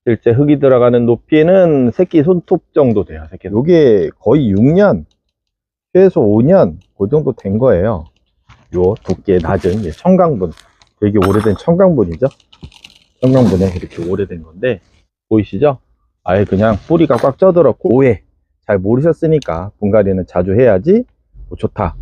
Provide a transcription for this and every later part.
실제 흙이 들어가는 높이는 새끼 손톱 정도 돼요. 새끼. 요게 거의 6년, 최소 5년 그 정도 된 거예요. 요 두께 낮은 청강분, 되게 오래된 청강분이죠. 청강분에 이렇게 오래된 건데 보이시죠? 아예 그냥 뿌리가 꽉 쪄들었고, 오해 잘 모르셨으니까 분갈이는 자주 해야지 좋다.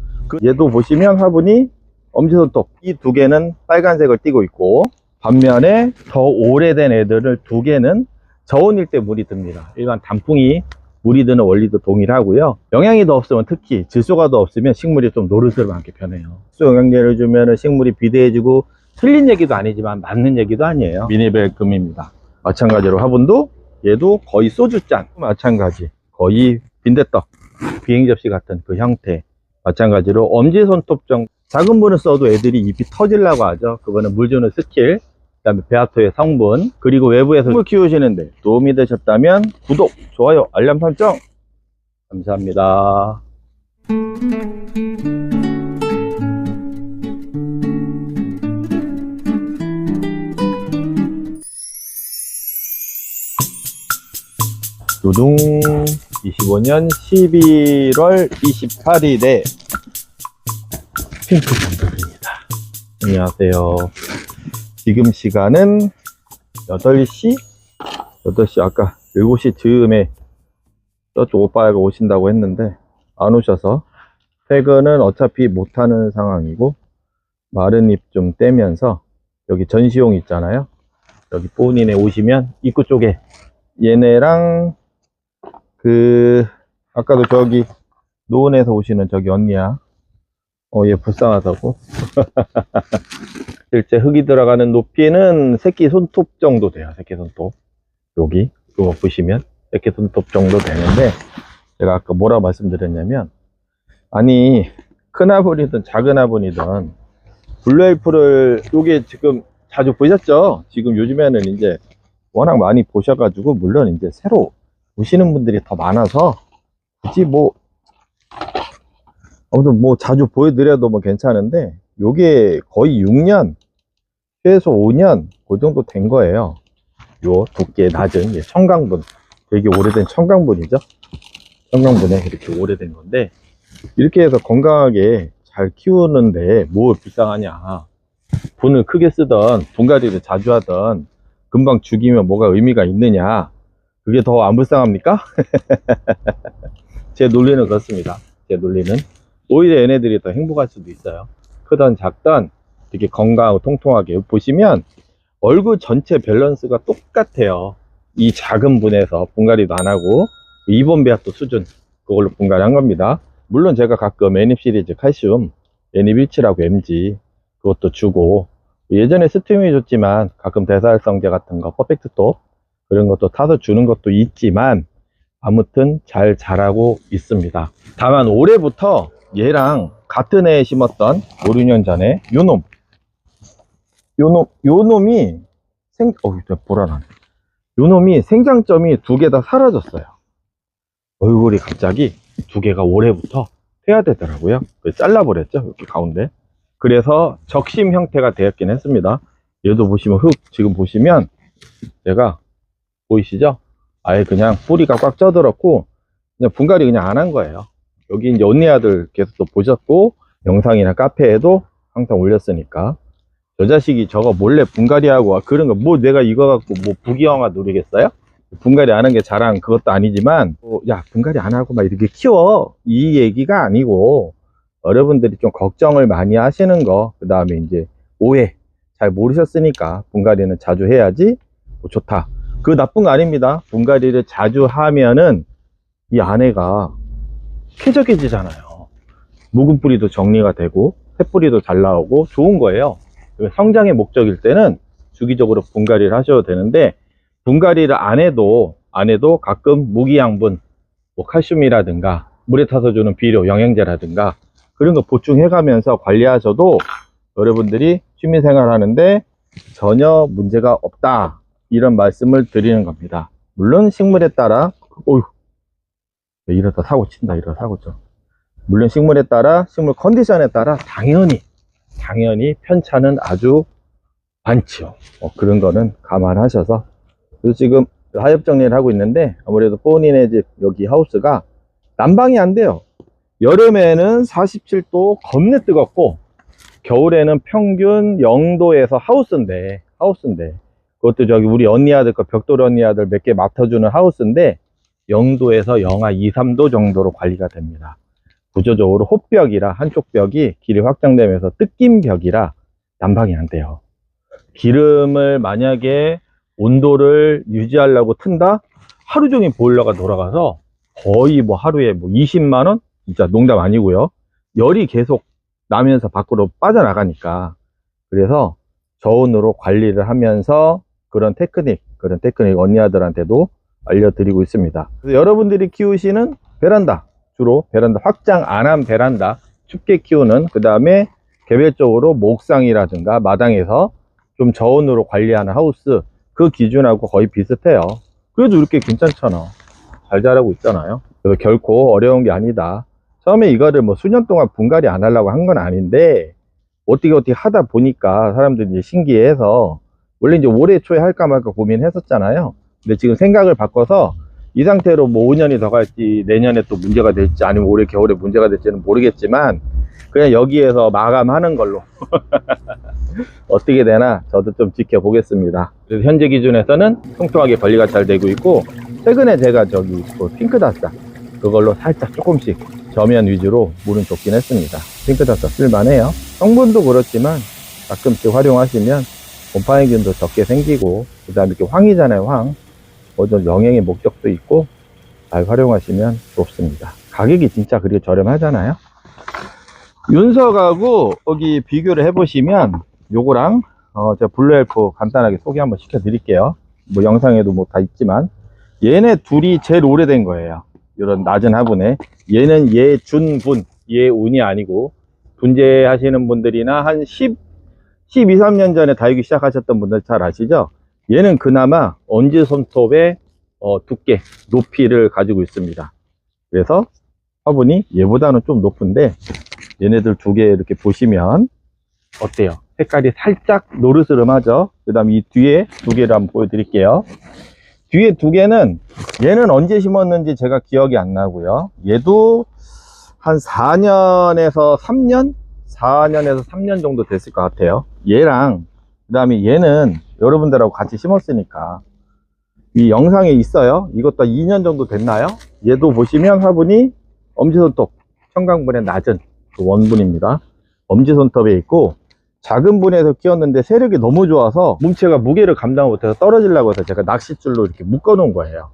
얘도 보시면 화분이 엄지손톱, 이 두 개는 빨간색을 띠고 있고, 반면에 더 오래된 애들을 두 개는 저온일 때 물이 듭니다. 일반 단풍이 물이 드는 원리도 동일하고요. 영양이 더 없으면, 특히 질소가 더 없으면 식물이 좀 노릇스럽게 변해요. 수 영양제를 주면 식물이 비대해지고, 틀린 얘기도 아니지만 맞는 얘기도 아니에요. 미니벨금입니다. 마찬가지로 화분도 얘도 거의 소주잔, 마찬가지 거의 빈대떡, 비행접시 같은 그 형태, 마찬가지로 엄지손톱 정도. 작은 분을 써도 애들이 잎이 터지려고 하죠. 그거는 물 주는 스킬, 그 다음에 베아토의 성분, 그리고 외부에서 식물 키우시는데 도움이 되셨다면 구독, 좋아요, 알람 설정 감사합니다. 요동 25년 11월 28일에 핑크 감독입니다. 안녕하세요. 지금 시간은 8시 아까 7시 즈음에 저쪽 오빠가 오신다고 했는데 안 오셔서 퇴근은 어차피 못하는 상황이고, 마른 잎 좀 떼면서 여기 전시용 있잖아요. 여기 본인에 오시면 입구 쪽에 얘네랑 아까도 저기 노원에서 오시는 저기 언니야. 얘 불쌍하다고. 실제 흙이 들어가는 높이는 새끼 손톱 정도 돼요. 새끼 손톱. 여기 이거 보시면 새끼 손톱 정도 되는데, 제가 아까 뭐라고 말씀드렸냐면, 아니 큰 화분이든 작은 화분이든 블루엘프를 요게 지금 자주 보셨죠? 지금 요즘에는 이제 워낙 많이 보셔가지고, 물론 이제 새로 보시는 분들이 더 많아서 굳이 아무튼 자주 보여드려도 괜찮은데, 요게 거의 6년, 최소 5년 그 정도 된 거예요. 요 두께 낮은 청강분, 되게 오래된 청강분이죠. 청강분에 이렇게 오래된 건데, 이렇게 해서 건강하게 잘 키우는데 뭘 불쌍하냐. 분을 크게 쓰던 분갈이를 자주 하던 금방 죽이면 뭐가 의미가 있느냐. 그게 더 안 불쌍합니까? 제 논리는 그렇습니다. 제 논리는 오히려 얘네들이 더 행복할 수도 있어요. 크던 작던 되게 건강하고 통통하게. 보시면 얼굴 전체 밸런스가 똑같아요. 이 작은 분에서 분갈이도 안 하고 이번 베아토 수준, 그걸로 분갈이 한 겁니다. 물론 제가 가끔 애닙 시리즈 칼슘, 애닙 17하고 MG 그것도 주고, 예전에 스팀이 줬지만 가끔 대사활성제 같은 거, 퍼펙트톡 그런 것도 타서 주는 것도 있지만, 아무튼 잘 자라고 있습니다. 다만 올해부터 얘랑 같은 해에 심었던 5, 6년 전에 요놈이 불안하네. 요놈이 생장점이 두 개 다 사라졌어요. 얼굴이 갑자기 두 개가 올해부터 퇴화되더라고요. 잘라버렸죠, 이렇게 가운데. 그래서 적심 형태가 되었긴 했습니다. 얘도 보시면 흙 지금 보시면 얘가 보이시죠? 아예 그냥 뿌리가 꽉 쪄들었고, 그냥 분갈이 그냥 안 한 거예요. 여기 이제 언니 아들 계속 또 보셨고, 영상이나 카페에도 항상 올렸으니까, 저 자식이 저거 몰래 분갈이하고 그런 거, 내가 이거 갖고 부귀영화 누리겠어요? 분갈이 안 한 게 자랑 그것도 아니지만, 야 분갈이 안 하고 막 이렇게 키워, 이 얘기가 아니고, 여러분들이 좀 걱정을 많이 하시는 거, 그 다음에 이제 오해 잘 모르셨으니까 분갈이는 자주 해야지 좋다. 그 나쁜 거 아닙니다. 분갈이를 자주 하면은 이 안에가 쾌적해지잖아요. 묵은 뿌리도 정리가 되고 새뿌리도 잘 나오고 좋은 거예요. 성장의 목적일 때는 주기적으로 분갈이를 하셔도 되는데, 분갈이를 안 해도 가끔 무기양분, 칼슘이라든가 물에 타서 주는 비료, 영양제라든가 그런 거 보충해 가면서 관리하셔도 여러분들이 취미생활 하는데 전혀 문제가 없다, 이런 말씀을 드리는 겁니다. 물론 식물에 따라, 이러다 사고 친다, 이러다 사고 쳐. 물론 식물에 따라, 식물 컨디션에 따라 당연히 편차는 아주 많죠. 그런 거는 감안하셔서 그래서 지금 하엽 정리를 하고 있는데, 아무래도 본인의 집 여기 하우스가 난방이 안 돼요. 여름에는 47도 겁내 뜨겁고, 겨울에는 평균 0도에서 하우스인데 그것도 저기 우리 언니 아들 거 벽돌 언니 아들 몇 개 맡아주는 하우스인데 0도에서 영하 2, 3도 정도로 관리가 됩니다. 구조적으로 호벽이라 한쪽 벽이 길이 확장되면서 뜯긴 벽이라 난방이 안 돼요. 기름을 만약에 온도를 유지하려고 튼다? 하루 종일 보일러가 돌아가서 거의 뭐 하루에 뭐 20만원? 진짜 농담 아니고요. 열이 계속 나면서 밖으로 빠져나가니까. 그래서 저온으로 관리를 하면서 그런 테크닉 언니 아들한테도 알려드리고 있습니다. 그래서 여러분들이 키우시는 베란다, 주로 베란다 확장 안 한 베란다, 춥게 키우는, 그 다음에 개별적으로 목상이라든가 마당에서 좀 저온으로 관리하는 하우스, 그 기준하고 거의 비슷해요. 그래도 이렇게 괜찮잖아. 잘 자라고 있잖아요. 그래서 결코 어려운 게 아니다. 처음에 이거를 뭐 수년 동안 분갈이 안 하려고 한 건 아닌데 어떻게 하다 보니까 사람들이 이제 신기해서, 원래 이제 올해 초에 할까 말까 고민했었잖아요. 근데 지금 생각을 바꿔서 이 상태로 뭐 5년이 더 갈지, 내년에 또 문제가 될지, 아니면 올해 겨울에 문제가 될지는 모르겠지만 그냥 여기에서 마감하는 걸로 어떻게 되나 저도 좀 지켜보겠습니다. 그래서 현재 기준에서는 통통하게 관리가 잘 되고 있고, 최근에 제가 저기 뭐 핑크다스타 그걸로 살짝 조금씩 저면 위주로 물은 줬긴 했습니다. 핑크다스타 쓸만해요. 성분도 그렇지만 가끔씩 활용하시면 곰팡이균도 적게 생기고, 그 다음에 이렇게 황이잖아요. 황. 어떤 영양의 목적도 있고 잘 활용하시면 좋습니다. 가격이 진짜 그렇게 저렴하잖아요. 윤석하고 여기 비교를 해보시면 요거랑 제가 블루엘프 간단하게 소개 한번 시켜 드릴게요. 뭐 영상에도 뭐 다 있지만 얘네 둘이 제일 오래된 거예요. 이런 낮은 화분에. 얘는 예준분, 예운이 아니고 분재하시는 분들이나 한 12, 13년 전에 다육이 시작하셨던 분들 잘 아시죠? 얘는 그나마 엄지손톱의 두께, 높이를 가지고 있습니다. 그래서 화분이 얘보다는 좀 높은데, 얘네들 두 개 이렇게 보시면 어때요? 색깔이 살짝 노르스름하죠? 그 다음에 이 뒤에 두 개를 한번 보여드릴게요. 뒤에 두 개는, 얘는 언제 심었는지 제가 기억이 안 나고요. 얘도 한 4년에서 3년? 4년에서 3년 정도 됐을 것 같아요. 얘랑, 그 다음에 얘는 여러분들하고 같이 심었으니까 이 영상에 있어요. 이것도 2년 정도 됐나요? 얘도 보시면 화분이 엄지손톱, 청강분의 낮은 그 원분입니다. 엄지손톱에 있고, 작은 분에서 키웠는데 세력이 너무 좋아서 몸체가 무게를 감당 못해서 떨어지려고 해서 제가 낚싯줄로 이렇게 묶어 놓은 거예요.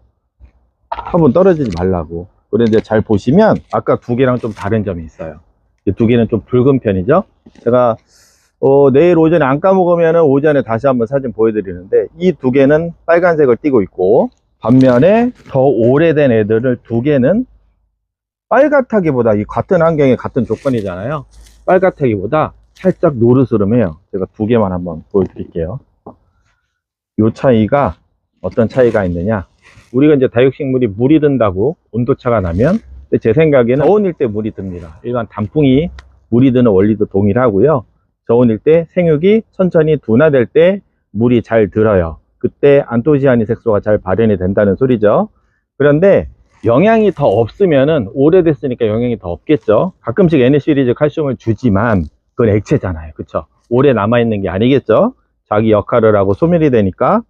화분 떨어지지 말라고. 그런데 잘 보시면 아까 두 개랑 좀 다른 점이 있어요. 이 두 개는 좀 붉은 편이죠. 제가 내일 오전에 안 까먹으면 오전에 다시 한번 사진 보여드리는데, 이 두 개는 빨간색을 띠고 있고, 반면에 더 오래된 애들을 두 개는 빨갛다기보다, 이 같은 환경에 같은 조건이잖아요. 빨갛다기보다 살짝 노르스름해요. 제가 두 개만 한번 보여드릴게요. 이 차이가 어떤 차이가 있느냐, 우리가 이제 다육식물이 물이 든다고 온도차가 나면, 제 생각에는 저온일 때 물이 듭니다. 일반 단풍이 물이 드는 원리도 동일하고요. 저온일 때 생육이 천천히 둔화될 때 물이 잘 들어요. 그때 안토시아닌 색소가 잘 발현이 된다는 소리죠. 그런데 영양이 더 없으면은, 오래됐으니까 영양이 더 없겠죠. 가끔씩 N 시리즈 칼슘을 주지만 그건 액체잖아요. 그쵸? 오래 남아있는 게 아니겠죠. 자기 역할을 하고 소멸이 되니까.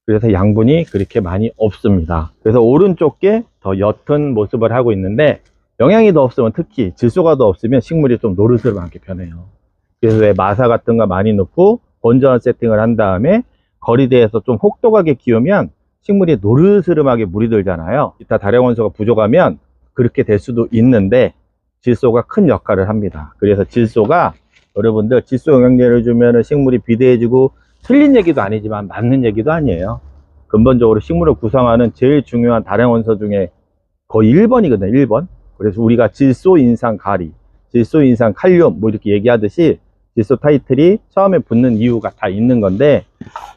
그래서 양분이 그렇게 많이 없습니다. 그래서 오른쪽 게 더 옅은 모습을 하고 있는데, 영양이 더 없으면, 특히 질소가 더 없으면 식물이 좀 노르스름하게 변해요. 그래서 왜 마사 같은 거 많이 넣고 건조한 세팅을 한 다음에 거리대에서 좀 혹독하게 키우면 식물이 노르스름하게 물이 들잖아요. 이따 다량원소가 부족하면 그렇게 될 수도 있는데, 질소가 큰 역할을 합니다. 그래서 질소가, 여러분들 질소 영양제를 주면 식물이 비대해지고, 틀린 얘기도 아니지만 맞는 얘기도 아니에요. 근본적으로 식물을 구성하는 제일 중요한 다량원소 중에 거의 1번이거든요. 1번. 그래서 우리가 질소 인상 가리, 질소 인상 칼륨 뭐 이렇게 얘기하듯이 질소 타이틀이 처음에 붙는 이유가 다 있는 건데,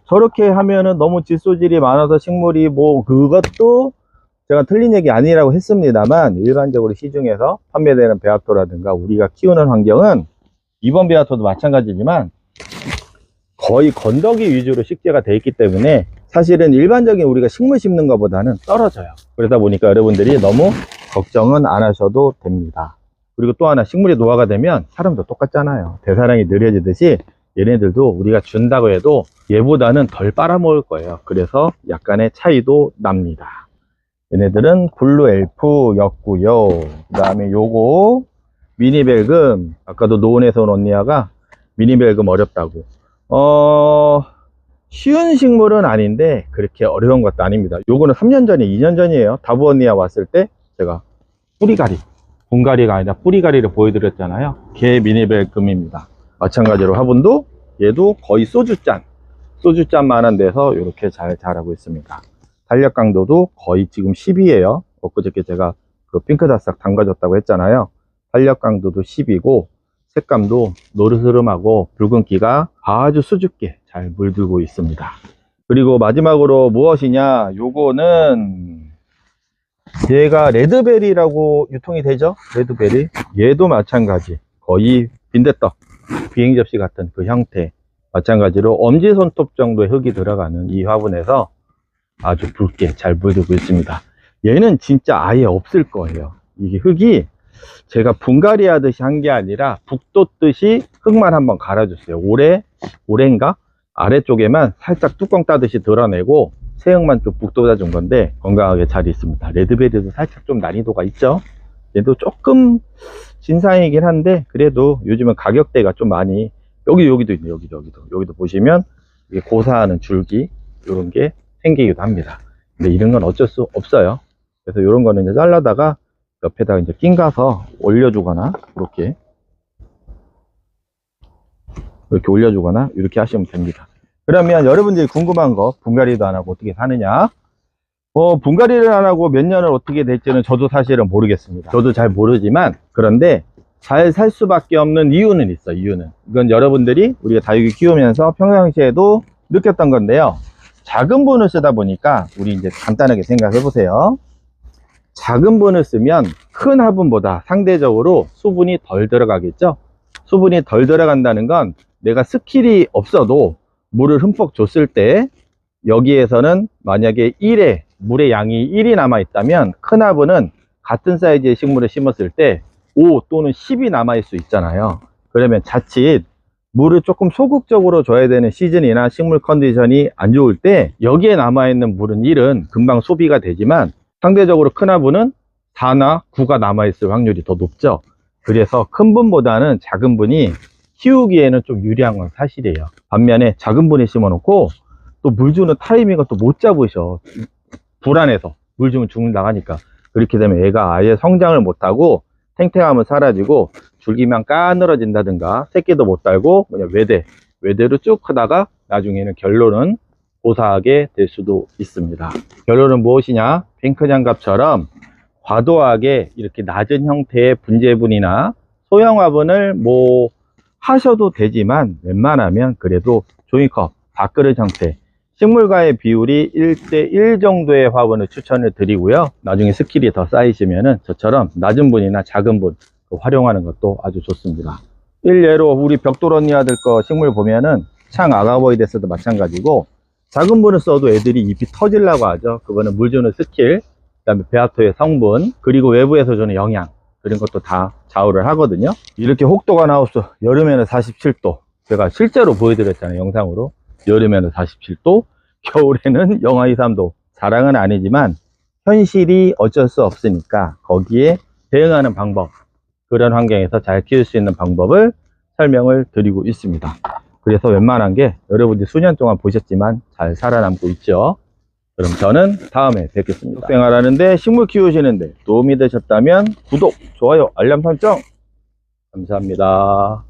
저렇게 하면은 너무 질소질이 많아서 식물이 뭐, 그것도 제가 틀린 얘기 아니라고 했습니다만, 일반적으로 시중에서 판매되는 배합토라든가 우리가 키우는 환경은, 이번 배합토도 마찬가지지만 거의 건더기 위주로 식재가 되어 있기 때문에 사실은 일반적인 우리가 식물 심는 것보다는 떨어져요. 그러다 보니까 여러분들이 너무 걱정은 안 하셔도 됩니다. 그리고 또 하나, 식물이 노화가 되면 사람도 똑같잖아요. 대사량이 느려지듯이 얘네들도 우리가 준다고 해도 얘보다는 덜 빨아먹을 거예요. 그래서 약간의 차이도 납니다. 얘네들은 블루 엘프였고요. 그 다음에 요거 미니벨금, 아까도 노원에서 온 언니야가 미니벨금 어렵다고. 쉬운 식물은 아닌데 그렇게 어려운 것도 아닙니다. 요거는 3년 전에 2년 전이에요. 다부 언니야 왔을 때 제가 뿌리가리, 분가리가 아니라 뿌리가리를 보여드렸잖아요. 걔 미니벨금입니다. 마찬가지로 화분도 얘도 거의 소주잔만한 데서 이렇게 잘 자라고 있습니다. 탄력 강도도 거의 지금 10이에요. 엊그저께 제가 그 핑크다싹 담가줬다고 했잖아요. 탄력 강도도 10이고 색감도 노르스름하고 붉은기가 아주 수줍게 잘 물들고 있습니다. 그리고 마지막으로 무엇이냐, 요거는 얘가 레드베리라고 유통이 되죠. 레드베리, 얘도 마찬가지 거의 빈대떡, 비행접시 같은 그 형태, 마찬가지로 엄지손톱 정도의 흙이 들어가는 이 화분에서 아주 붉게 잘 물들고 있습니다. 얘는 진짜 아예 없을 거예요. 이게 흙이 제가 분갈이 하듯이 한 게 아니라 북 돋듯이 흙만 한번 갈아줬어요. 올해인가? 아래쪽에만 살짝 뚜껑 따듯이 드러내고 새흙만 좀 북 돋아준 건데 건강하게 잘 있습니다. 레드베리도 살짝 좀 난이도가 있죠. 얘도 조금 진상이긴 한데 그래도 요즘은 가격대가 좀 많이, 여기도 있네. 여기도 보시면 이게 고사하는 줄기 이런 게 생기기도 합니다. 근데 이런 건 어쩔 수 없어요. 그래서 이런 거는 이제 잘라다가 옆에다가 이제 낑가서 올려주거나 이렇게 올려주거나 이렇게 하시면 됩니다. 그러면 여러분들이 궁금한 거, 분갈이도 안 하고 어떻게 사느냐, 분갈이를 안 하고 몇 년을 어떻게 될지는 저도 사실은 모르겠습니다. 저도 잘 모르지만, 그런데 잘 살 수밖에 없는 이유는 있어. 이유는 이건 여러분들이 우리가 다육이 키우면서 평상시에도 느꼈던 건데요. 작은 분을 쓰다 보니까 우리 이제 간단하게 생각해 보세요. 작은 분을 쓰면 큰 화분보다 상대적으로 수분이 덜 들어가겠죠. 수분이 덜 들어간다는 건 내가 스킬이 없어도 물을 흠뻑 줬을 때 여기에서는 만약에 물의 양이 1이 남아 있다면 큰 화분은 같은 사이즈의 식물을 심었을 때 5 또는 10이 남아 있을 수 있잖아요. 그러면 자칫 물을 조금 소극적으로 줘야 되는 시즌이나 식물 컨디션이 안 좋을 때 여기에 남아있는 물은 1은 금방 소비가 되지만 상대적으로 큰 화분은 4나 9가 남아있을 확률이 더 높죠. 그래서 큰 분보다는 작은 분이 키우기에는 좀 유리한 건 사실이에요. 반면에 작은 분에 심어 놓고 또 물 주는 타이밍을 또 못 잡으셔. 불안해서 물 주면 죽는다고 하니까. 그렇게 되면 얘가 아예 성장을 못하고 탱탱함은 사라지고 줄기만 까늘어진다든가 새끼도 못 달고 그냥 외대로 쭉 크다가 나중에는 결론은 고사하게 될 수도 있습니다. 결론은 무엇이냐, 핑크장갑처럼 과도하게 이렇게 낮은 형태의 분재분이나 소형 화분을 뭐 하셔도 되지만 웬만하면 그래도 종이컵, 밥그릇 형태, 식물과의 비율이 1:1 정도의 화분을 추천을 드리고요. 나중에 스킬이 더 쌓이시면은 저처럼 낮은 분이나 작은 분 활용하는 것도 아주 좋습니다. 일례로 우리 벽돌 언니아들 거 식물 보면은 창 아가보이데스도 마찬가지고 작은 분을 써도 애들이 잎이 터지려고 하죠. 그거는 물 주는 스킬, 그 다음에 베아토의 성분, 그리고 외부에서 주는 영양, 그런 것도 다 좌우를 하거든요. 이렇게 혹독한 하우스, 여름에는 47도, 제가 실제로 보여드렸잖아요, 영상으로. 여름에는 47도, 겨울에는 영하 2, 3도. 자랑은 아니지만 현실이 어쩔 수 없으니까 거기에 대응하는 방법, 그런 환경에서 잘 키울 수 있는 방법을 설명을 드리고 있습니다. 그래서 웬만한 게 여러분들이 수년 동안 보셨지만 잘 살아남고 있죠. 그럼 저는 다음에 뵙겠습니다. 생활하는데, 식물 키우시는데 도움이 되셨다면 구독, 좋아요, 알람 설정 감사합니다.